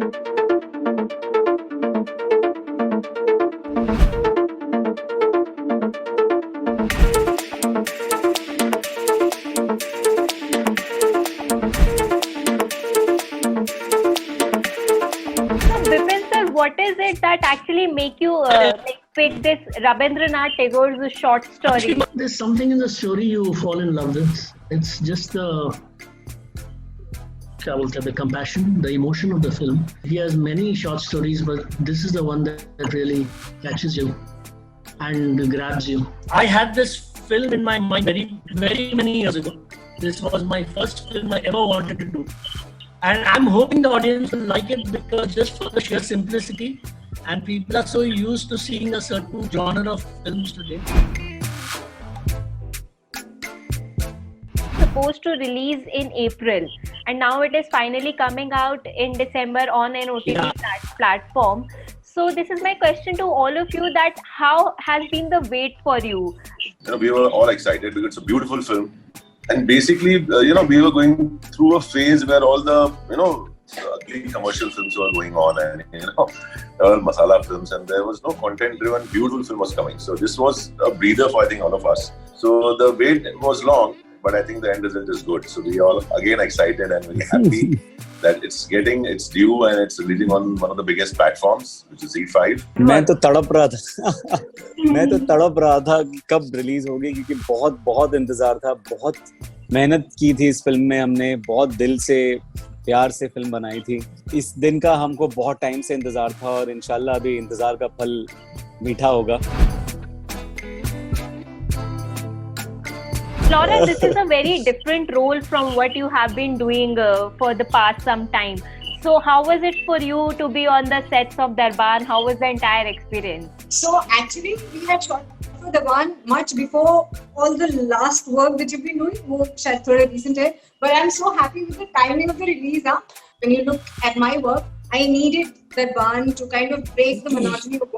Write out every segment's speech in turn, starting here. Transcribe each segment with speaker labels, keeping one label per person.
Speaker 1: Bipin sir, what is it that actually make you pick this Rabindranath Tagore's short story?
Speaker 2: There's something in the story you fall in love with. It's just the compassion, the emotion of the film. He has many short stories, but this is the one that really catches you and grabs you. I had this film in my mind very many years ago. This was my first film I ever wanted to do. And I'm hoping the audience will like it because just for the sheer simplicity, and people are so used to seeing a certain genre of films today.
Speaker 1: Supposed to release in April, and now it is finally coming out in December on an OTT platform. So this is my question to all of you: that how has been the wait for you?
Speaker 3: We were all excited because it's a beautiful film. And basically, we were going through a phase where all the, ugly commercial films were going on and, all masala films, and there was no content-driven, beautiful film was coming. So this was a breather for, I think, all of us. So the wait was long, but I think the end result is good. So we all, again, excited and very happy that it's getting its due and it's releasing on one of the biggest platforms, which is ZEE5.
Speaker 4: मैं तो तड़प रहा था कि कब release होगी, क्योंकि बहुत इंतजार था, बहुत मेहनत की थी इस फिल्म में हमने, बहुत दिल से प्यार से फिल्म बनाई थी. इस दिन का हमको बहुत टाइम से इंतजार था और इंशाल्लाह अभी इंतजार का फल मीठा होगा.
Speaker 1: Laura, this is a very different role from what you have been doing for the past some time. So how was it for you to be on the sets of Darbar? How was the entire experience?
Speaker 5: So actually, we had shot for Darbar much before all the last work that you've been doing, wo shayad thoda recent hai. But I'm so happy with the timing of the release. When you look at my work, I needed Darbar to kind of break the monotony of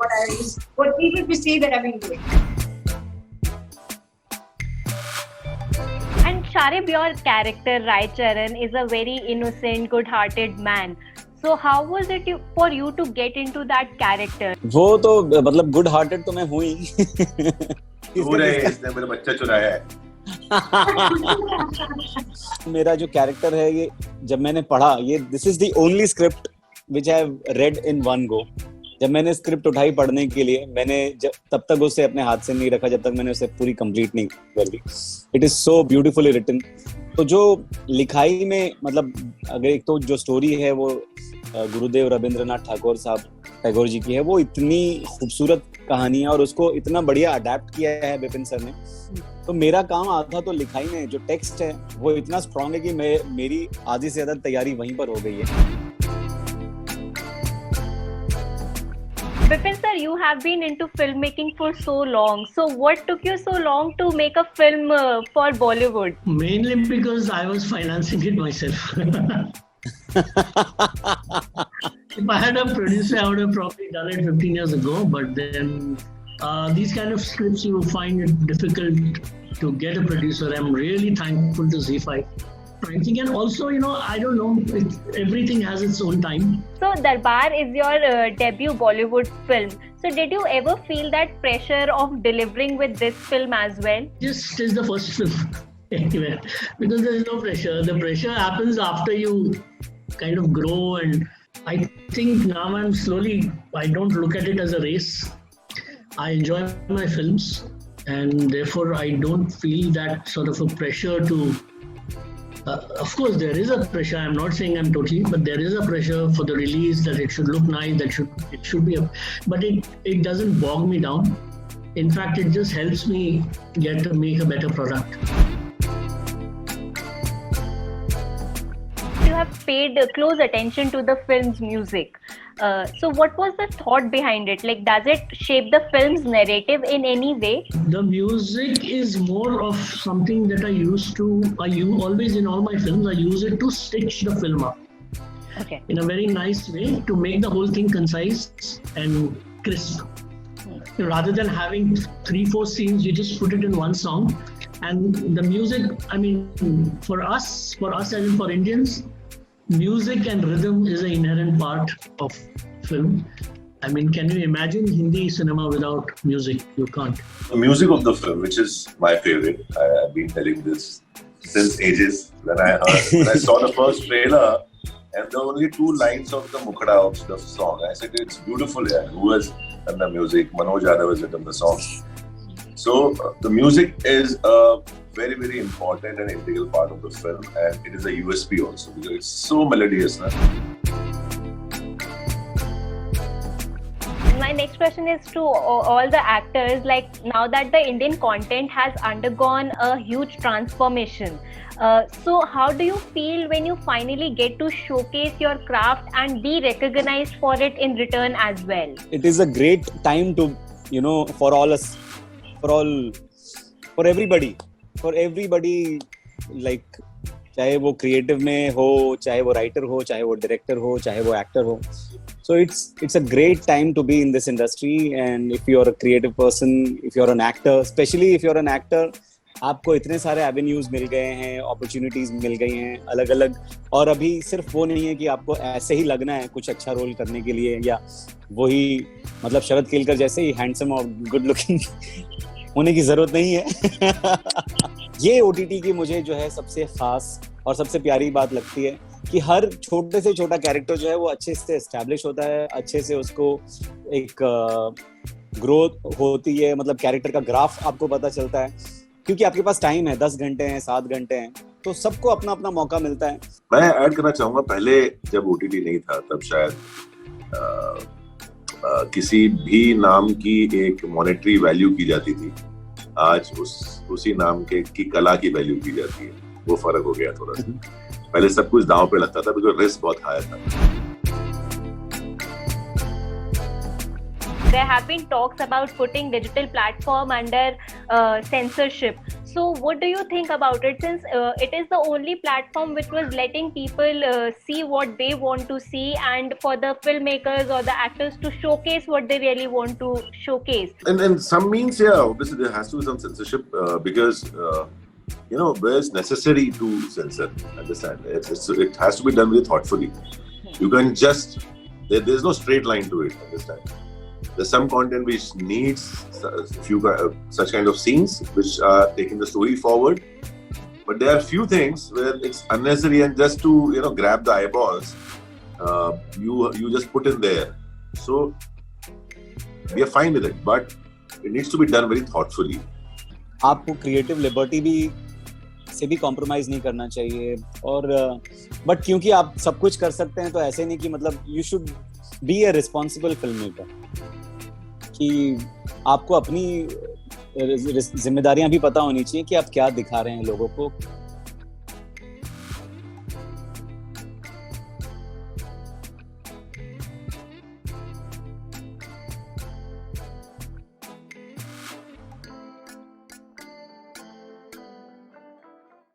Speaker 5: what people perceive that I've been doing.
Speaker 1: And Sharib, your character Rai Charan is a very innocent, good-hearted man. So how was it for you to get into that character?
Speaker 4: वो तो मतलब good hearted तो मैं हूँ ही.
Speaker 3: इसने मेरा बच्चा चुराया है.
Speaker 4: मेरा जो कैरेक्टर है ये जब मैंने पढ़ा, ये this is the only script which I have read in one go. जब मैंने स्क्रिप्ट उठाई पढ़ने के लिए, मैंने तब तक उसे अपने हाथ से नहीं रखा जब तक मैंने उसे पूरी कंप्लीट नहीं कर ली. It is so beautifully written. तो जो लिखाई में मतलब अगर एक तो जो स्टोरी है वो गुरुदेव रविंद्रनाथ टैगोर जी की है, वो इतनी खूबसूरत कहानी है और उसको इतना बढ़िया अडेप्ट किया है बिपिन सर ने. तो मेरा काम आधा तो लिखाई में, जो टेक्स्ट है वो इतना स्ट्रॉन्ग है कि मेरी आधी से ज्यादा तैयारी वहीं पर हो गई है.
Speaker 1: Bipin sir, you have been into filmmaking for so long. So what took you so long to make a film for Bollywood?
Speaker 2: Mainly because I was financing it myself. If I had a producer, I would have probably done it 15 years ago. But then these kind of scripts, you find it difficult to get a producer. I'm really thankful to ZEE5. Frankly, and also, I don't know, everything has its own time.
Speaker 1: So Darbar is your debut Bollywood film. So did you ever feel that pressure of delivering with this film as well?
Speaker 2: Just is the first film anyway, because there is no pressure. The pressure happens after you kind of grow, and I think now I don't look at it as a race. I enjoy my films, and therefore I don't feel that sort of a pressure to. Of course, there is a pressure. I'm not saying I'm totally, but there is a pressure for the release that it should look nice, it should be, but it doesn't bog me down. In fact, it just helps me make a better product.
Speaker 1: You have paid close attention to the film's music. So what was the thought behind it? Like, does it shape the film's narrative in any way?
Speaker 2: The music is more of something that I use always in all my films. I use it to stitch the film up.
Speaker 1: Okay.
Speaker 2: In a very nice way to make the whole thing concise and crisp. Rather than having 3-4 scenes, you just put it in one song. And the music, I mean, for us as in for Indians, music and rhythm is an inherent part of film. I mean, can you imagine Hindi cinema without music? You can't.
Speaker 3: The music of the film, which is my favorite, I've been telling this since ages. When I saw the first trailer, and the only 2 lines of the Mukhada of the song, I said, it's beautiful. Yeah. Who has done the music? Manoj Yadav has written the song. So the music is a very, very important and integral part of the film, and it is a USP also because it's so melodious. Na?
Speaker 1: My next question is to all the actors. Like, now that the Indian content has undergone a huge transformation, so how do you feel when you finally get to showcase your craft and be recognized for it in return as well?
Speaker 4: It is a great time to, for all us, for everybody, like, चाहे वो creative में हो, चाहे वो writer हो, चाहे वो director हो, चाहे वो एक्टर हो. So it's a great time to be in this industry, and if you're a creative person, if you're an actor, especially if you're an actor, आपको इतने सारे एवेन्यूज मिल गए हैं, अपॉर्चुनिटीज मिल गई हैं अलग अलग. और अभी सिर्फ वो नहीं है कि आपको ऐसे ही लगना है कुछ अच्छा रोल करने के लिए, या वही मतलब शरद केलकर जैसे ही हैंडसम और गुड लुकिंग होने की जरूरत नहीं है. ये OTT की मुझे जो है सबसे खास और सबसे प्यारी बात लगती है कि हर छोटे से छोटा कैरेक्टर जो है वो अच्छे से एस्टैब्लिश होता है, अच्छे से उसको एक ग्रोथ होती है, मतलब कैरेक्टर का ग्राफ आपको पता चलता है, क्योंकि आपके पास टाइम है, 10 घंटे हैं, 7 घंटे हैं, तो सबको अपना अपना मौका मिलता है.
Speaker 3: मैं ऐड करना चाहूंगा, पहले जब OTT नहीं था तब शायद किसी भी नाम की एक मॉनेटरी वैल्यू की जाती थी. आज उसी नाम की कला की वैल्यू की जाती है. वो फर्क हो गया थोड़ा सा. पहले सब कुछ दांव पे लगता था बिकॉज़ रिस्क बहुत हाई था.
Speaker 1: There have been talks about putting digital platform under censorship. So what do you think about it, since it is the only platform which was letting people see what they want to see, and for the filmmakers or the actors to showcase what they really want to showcase?
Speaker 3: And some means, yeah, obviously there has to be some censorship because where it's necessary to censor. Understand? It has to be done very thoughtfully. You can just there's no straight line to it. Understand? There's some content which needs a few such kind of scenes which are taking the story forward, but there are few things where it's unnecessary, and just to grab the eyeballs, you just put in there. So we are fine with it, but it needs to be done very thoughtfully.
Speaker 4: आपको creative liberty भी से भी compromise नहीं करना चाहिए, और but क्योंकि आप सब कुछ कर सकते हैं तो ऐसे नहीं कि मतलब you should be a responsible film maker, कि आपको अपनी जिम्मेदारियां भी पता होनी चाहिए कि आप क्या दिखा रहे हैं लोगों को,